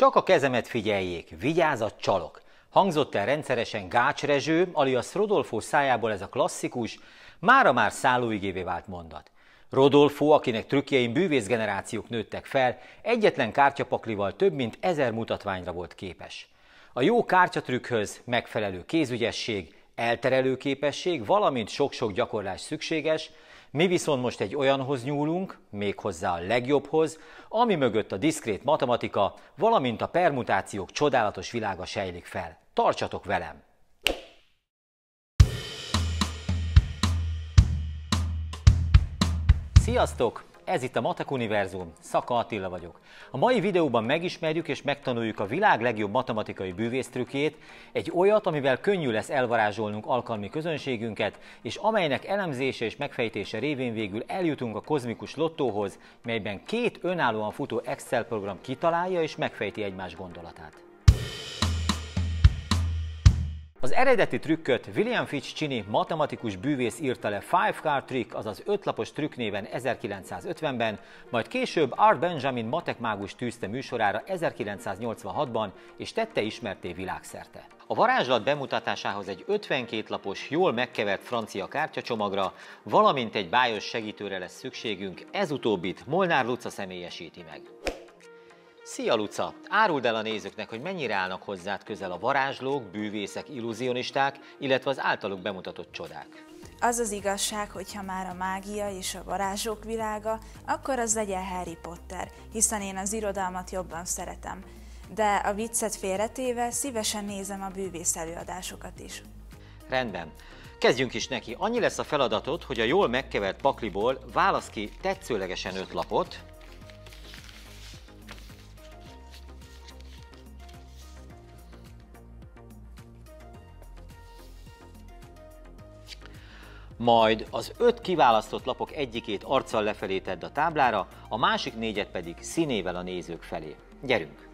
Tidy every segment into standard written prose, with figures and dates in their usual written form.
Csak a kezemet figyeljék, vigyázat, csalok! Hangzott el rendszeresen Gács Rezső, alias Rodolfo szájából ez a klasszikus, mára már szállóigévé vált mondat. Rodolfo, akinek trükkjein bűvészgenerációk nőttek fel, egyetlen kártyapaklival több mint 1000 mutatványra volt képes. A jó kártyatrükkhöz megfelelő kézügyesség, elterelő képesség, valamint sok-sok gyakorlás szükséges, mi viszont most egy olyanhoz nyúlunk, méghozzá a legjobbhoz, ami mögött a diszkrét matematika, valamint a permutációk csodálatos világa sejlik fel. Tartsatok velem! Sziasztok! Ez itt a Matek Univerzum, Szaka Attila vagyok. A mai videóban megismerjük és megtanuljuk a világ legjobb matematikai bűvésztrükkjét, egy olyat, amivel könnyű lesz elvarázsolnunk alkalmi közönségünket, és amelynek elemzése és megfejtése révén végül eljutunk a kozmikus lottóhoz, melyben két önállóan futó Excel program kitalálja és megfejti egymás gondolatát. Az eredeti trükköt William Fitch Cheney matematikus bűvész írta le Five Card Trick, azaz 5 lapos trükk néven 1950-ben, majd később Art Benjamin matekmágus tűzte műsorára 1986-ban, és tette ismertté világszerte. A varázslat bemutatásához egy 52 lapos, jól megkevert francia kártyacsomagra, valamint egy bájos segítőre lesz szükségünk, ez utóbbit Molnár Luca személyesíti meg. Szia Luca! Áruld el a nézőknek, hogy mennyire állnak hozzád közel a varázslók, bűvészek, illúzionisták, illetve az általuk bemutatott csodák. Az az igazság, hogyha már a mágia és a varázslók világa, akkor az legyen Harry Potter, hiszen én az irodalmat jobban szeretem. De a viccet félretéve szívesen nézem a bűvész előadásokat is. Rendben. Kezdjünk is neki. Annyi lesz a feladatod, hogy a jól megkevert pakliból válasz ki tetszőlegesen 5 lapot, majd az 5 kiválasztott lapok egyikét arccal lefelé tedd a táblára, a másik 4-et pedig színével a nézők felé. Gyerünk!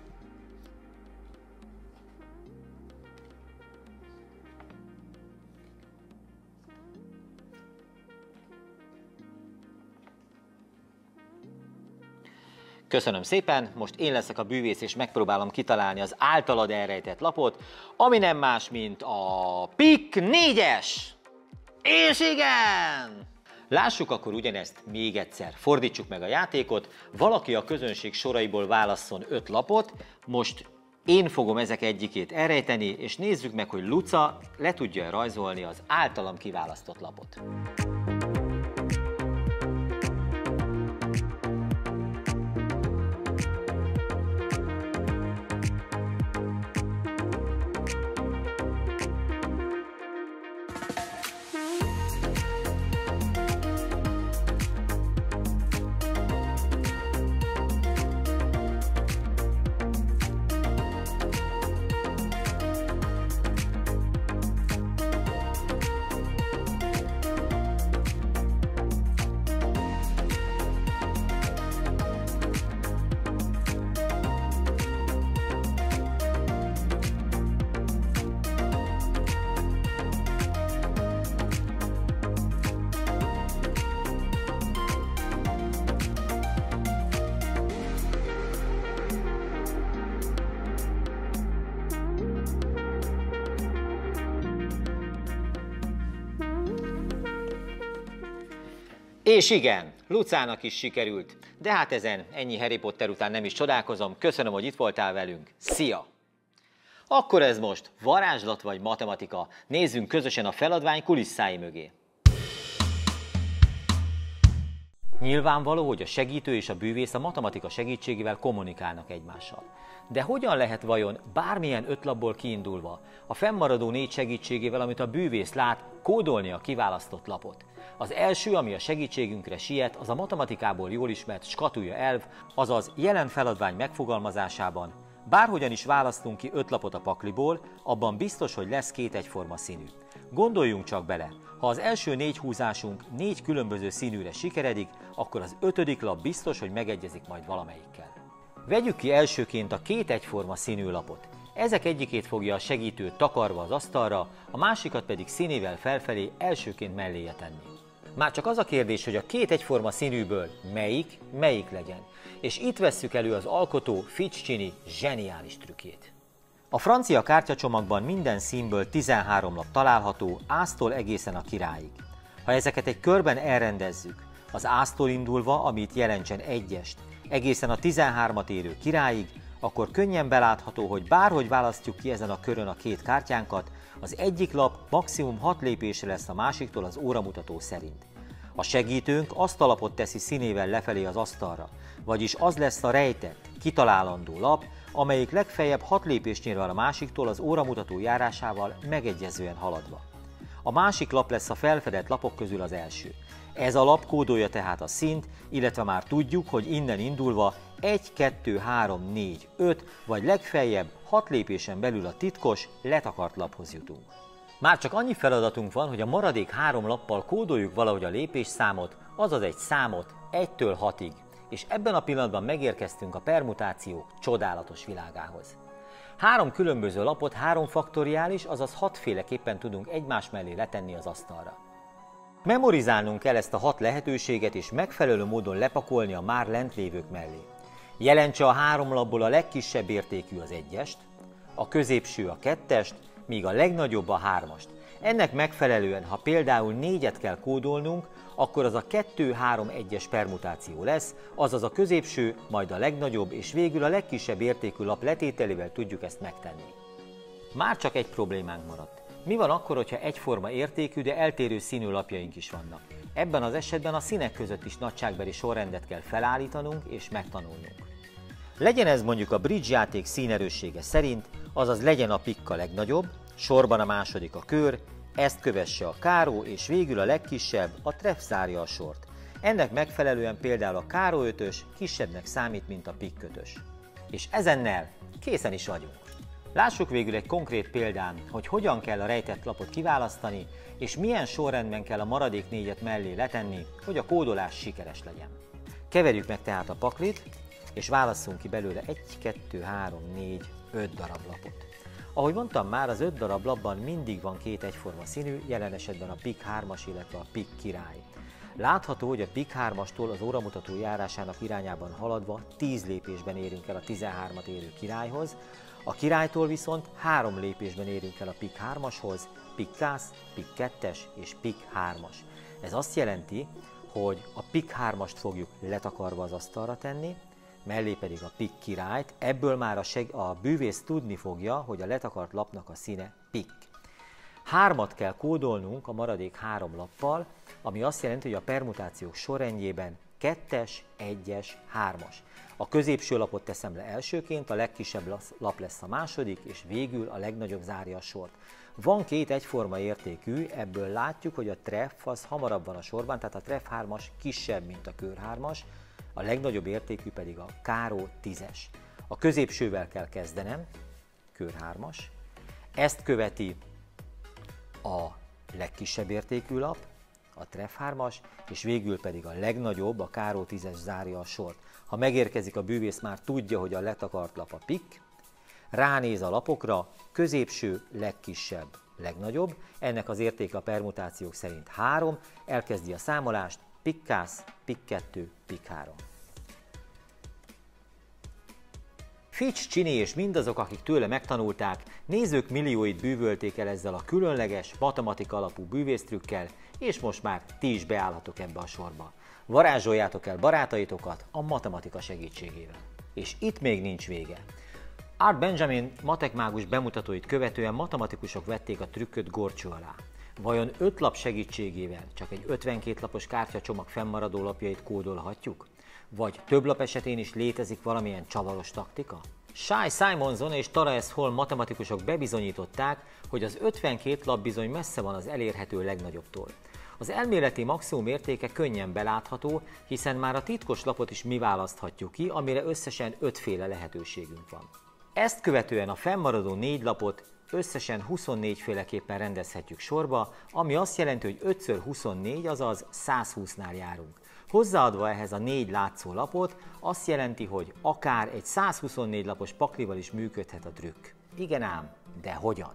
Köszönöm szépen, most én leszek a bűvész és megpróbálom kitalálni az általad elrejtett lapot, ami nem más, mint a Pik 4-es! És igen! Lássuk akkor ugyanezt még egyszer. Fordítsuk meg a játékot, valaki a közönség soraiból válasszon 5 lapot, most én fogom ezek egyikét elrejteni, és nézzük meg, hogy Luca le tudja rajzolni az általam kiválasztott lapot. És igen, Lucának is sikerült, de hát ezen ennyi Harry Potter után nem is csodálkozom, köszönöm, hogy itt voltál velünk, szia! Akkor ez most varázslat vagy matematika, nézzünk közösen a feladvány kulisszái mögé. Nyilvánvaló, hogy a segítő és a bűvész a matematika segítségével kommunikálnak egymással. De hogyan lehet vajon bármilyen 5 lapból kiindulva a fennmaradó 4 segítségével, amit a bűvész lát, kódolni a kiválasztott lapot? Az első, ami a segítségünkre siet, az a matematikából jól ismert skatulja elv, azaz jelen feladvány megfogalmazásában. Bárhogyan is választunk ki 5 lapot a pakliból, abban biztos, hogy lesz 2 egyforma színű. Gondoljunk csak bele, ha az első 4 húzásunk 4 különböző színűre sikeredik, akkor az 5. lap biztos, hogy megegyezik majd valamelyikkel. Vegyük ki elsőként a 2 egyforma színű lapot. Ezek egyikét fogja a segítő takarva az asztalra, a másikat pedig színével felfelé elsőként melléje tenni. Már csak az a kérdés, hogy a két egyforma színűből melyik legyen. És itt vesszük elő az alkotó Ficccini zseniális trükkjét. A francia kártyacsomagban minden színből 13 lap található, áztól egészen a királyig. Ha ezeket egy körben elrendezzük, az áztól indulva, amit jelentsen egyest, egészen a 13-at érő királyig, akkor könnyen belátható, hogy bárhogy választjuk ki ezen a körön a két kártyánkat, az egyik lap maximum 6 lépésre lesz a másiktól az óramutató szerint. A segítőnk azt a lapot teszi színével lefelé az asztalra, vagyis az lesz a rejtett, kitalálandó lap, amelyik legfeljebb 6 lépésnyire van a másiktól az óramutató járásával megegyezően haladva. A másik lap lesz a felfedett lapok közül az első. Ez a lap kódolja tehát a színt, illetve már tudjuk, hogy innen indulva 1, 2, 3, 4, 5 vagy legfeljebb 6 lépésen belül a titkos, letakart laphoz jutunk. Már csak annyi feladatunk van, hogy a maradék 3 lappal kódoljuk valahogy a lépésszámot, azaz egy számot 1-től 6-ig, és ebben a pillanatban megérkeztünk a permutációk csodálatos világához. 3 különböző lapot 3 faktoriális, azaz 6 féleképpen tudunk egymás mellé letenni az asztalra. Memorizálnunk kell ezt a 6 lehetőséget és megfelelő módon lepakolni a már lent lévők mellé. Jelentse a 3 lapból a legkisebb értékű az 1-est, a középső a 2-est, míg a legnagyobb a 3-ast. Ennek megfelelően, ha például 4-et kell kódolnunk, akkor az a 2-3-1-es permutáció lesz, azaz a középső, majd a legnagyobb és végül a legkisebb értékű lap letételével tudjuk ezt megtenni. Már csak egy problémánk maradt. Mi van akkor, hogyha egyforma értékű, de eltérő színű lapjaink is vannak? Ebben az esetben a színek között is nagyságbeli sorrendet kell felállítanunk és megtanulnunk. Legyen ez mondjuk a bridge játék színerőssége szerint, azaz legyen a pikk a legnagyobb, sorban a második a kör, ezt kövesse a káró, és végül a legkisebb, a treff zárja a sort. Ennek megfelelően például a káró 5-ös kisebbnek számít, mint a pikk 5-ös. És ezennel készen is vagyunk. Lássuk végül egy konkrét példán, hogy hogyan kell a rejtett lapot kiválasztani, és milyen sorrendben kell a maradék 4-et mellé letenni, hogy a kódolás sikeres legyen. Keverjük meg tehát a paklit, és válasszunk ki belőle 1, 2, 3, 4, 5 darab lapot. Ahogy mondtam már, az 5 darab lapban mindig van 2 egyforma színű, jelen esetben a pikk 3-as, illetve a pikk király. Látható, hogy a pikk 3-astól az óramutató járásának irányában haladva 10 lépésben érünk el a 13-at érő királyhoz, a királytól viszont 3 lépésben érünk el a pikk 3-ashoz, pikk ász, pikk 2-es és pikk 3-as. Ez azt jelenti, hogy a pikk 3-ast fogjuk letakarva az asztalra tenni, mellé pedig a pikk királyt, ebből már a bűvész tudni fogja, hogy a letakart lapnak a színe pikk. 3-at kell kódolnunk a maradék 3 lappal, ami azt jelenti, hogy a permutációk sorrendjében 2-es, 1-es, 3-as. A középső lapot teszem le elsőként, a legkisebb lap lesz a második, és végül a legnagyobb zárja a sort. Van 2 egyforma értékű, ebből látjuk, hogy a treff az hamarabb van a sorban, tehát a treff 3-as kisebb, mint a kör 3-as, a legnagyobb értékű pedig a káró 10-es. A középsővel kell kezdenem, kör 3-as, ezt követi a legkisebb értékű lap, a treff 3-as, és végül pedig a legnagyobb, a káró 10-es zárja a sort. Ha megérkezik a bűvész, már tudja, hogy a letakart lap a pikk, ránéz a lapokra, középső, legkisebb, legnagyobb, ennek az értéke a permutációk szerint 3, elkezdi a számolást, pikk ász, pikk 2, pikk 3. Ficccini és mindazok, akik tőle megtanulták, nézők millióit bűvölték el ezzel a különleges, matematika alapú bűvésztrükkel, és most már ti is beállhatok ebbe a sorba. Varázsoljátok el barátaitokat a matematika segítségével. És itt még nincs vége. Art Benjamin matekmágus bemutatóit követően matematikusok vették a trükköt górcső alá. Vajon 5 lap segítségével csak egy 52 lapos kártyacsomag fennmaradó lapjait kódolhatjuk? Vagy több lap esetén is létezik valamilyen csavaros taktika? Shai Simonson és Tara S. Holm matematikusok bebizonyították, hogy az 52 lap bizony messze van az elérhető legnagyobbtól. Az elméleti maximum értéke könnyen belátható, hiszen már a titkos lapot is mi választhatjuk ki, amire összesen 5 féle lehetőségünk van. Ezt követően a fennmaradó 4 lapot összesen 24 féleképpen rendezhetjük sorba, ami azt jelenti, hogy 5×24, azaz 120-nál járunk. Hozzáadva ehhez a 4 látszó lapot, azt jelenti, hogy akár egy 124 lapos paklival is működhet a trükk. Igen ám, de hogyan?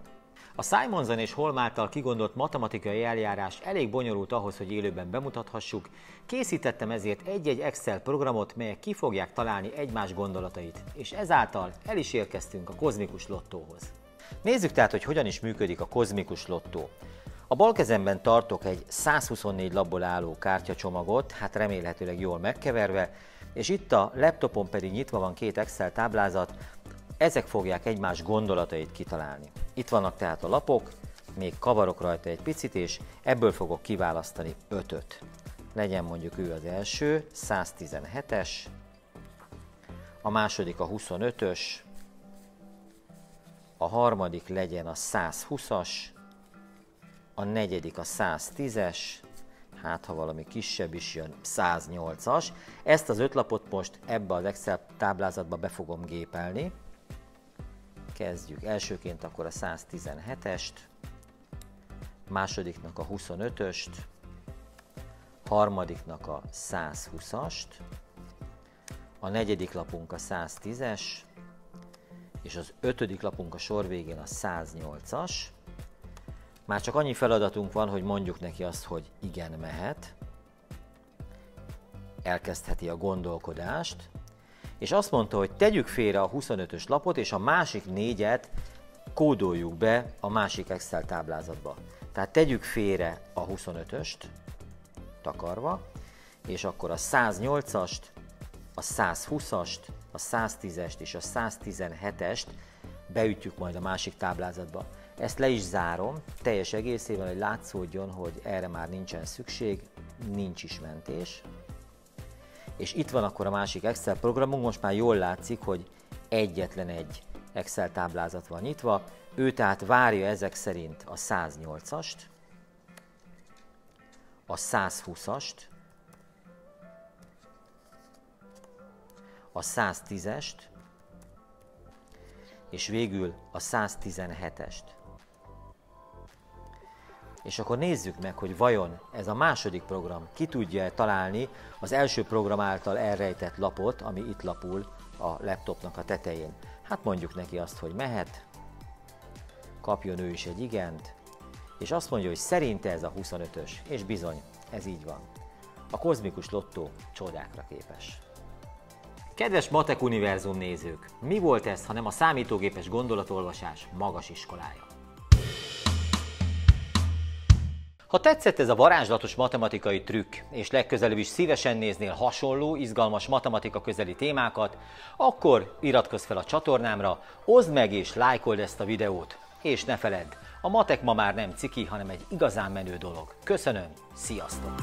A Simonson és Holm által kigondolt matematikai eljárás elég bonyolult ahhoz, hogy élőben bemutathassuk, készítettem ezért egy-egy Excel programot, melyek ki fogják találni egymás gondolatait, és ezáltal el is érkeztünk a kozmikus lottóhoz. Nézzük tehát, hogy hogyan is működik a kozmikus lottó. A bal kezemben tartok egy 124 labból álló kártyacsomagot, hát remélhetőleg jól megkeverve, és itt a laptopon pedig nyitva van két Excel táblázat, ezek fogják egymás gondolatait kitalálni. Itt vannak tehát a lapok, még kavarok rajta egy picit, és ebből fogok kiválasztani 5-öt. Legyen mondjuk ő az első, 117-es, a második a 25-ös, a harmadik legyen a 120-as, a negyedik a 110-es, hát ha valami kisebb is jön, 108-as. Ezt az 5 lapot most ebbe az Excel táblázatba be fogom gépelni. Kezdjük elsőként akkor a 117-est, másodiknak a 25-öst, harmadiknak a 120-ast, a negyedik lapunk a 110-es, és az 5. lapunk a sor végén a 108-as. Már csak annyi feladatunk van, hogy mondjuk neki azt, hogy igen, mehet. Elkezdheti a gondolkodást, és azt mondta, hogy tegyük félre a 25-ös lapot, és a másik 4-et kódoljuk be a másik Excel táblázatba. Tehát tegyük félre a 25-öst, takarva, és akkor a 108-ast, a 120-ast, a 110-est és a 117-est beütjük majd a másik táblázatba. Ezt le is zárom, teljes egészével, hogy látszódjon, hogy erre már nincsen szükség, nincs is mentés. És itt van akkor a másik Excel programunk, most már jól látszik, hogy egyetlen egy Excel táblázat van nyitva, ő tehát várja ezek szerint a 108-ast, a 120-ast, a 110-est, és végül a 117-est. És akkor nézzük meg, hogy vajon ez a második program ki tudja találni az első program által elrejtett lapot, ami itt lapul a laptopnak a tetején. Hát mondjuk neki azt, hogy mehet, kapjon ő is egy igent, és azt mondja, hogy szerinte ez a 25-ös, és bizony, ez így van. A kozmikus lottó csodákra képes. Kedves Matek Univerzum nézők, mi volt ez, ha nem a számítógépes gondolatolvasás magas iskolája? Ha tetszett ez a varázslatos matematikai trükk, és legközelebb is szívesen néznél hasonló, izgalmas matematika közeli témákat, akkor iratkozz fel a csatornámra, oszd meg és lájkold ezt a videót, és ne feledd, a matek ma már nem ciki, hanem egy igazán menő dolog. Köszönöm, sziasztok!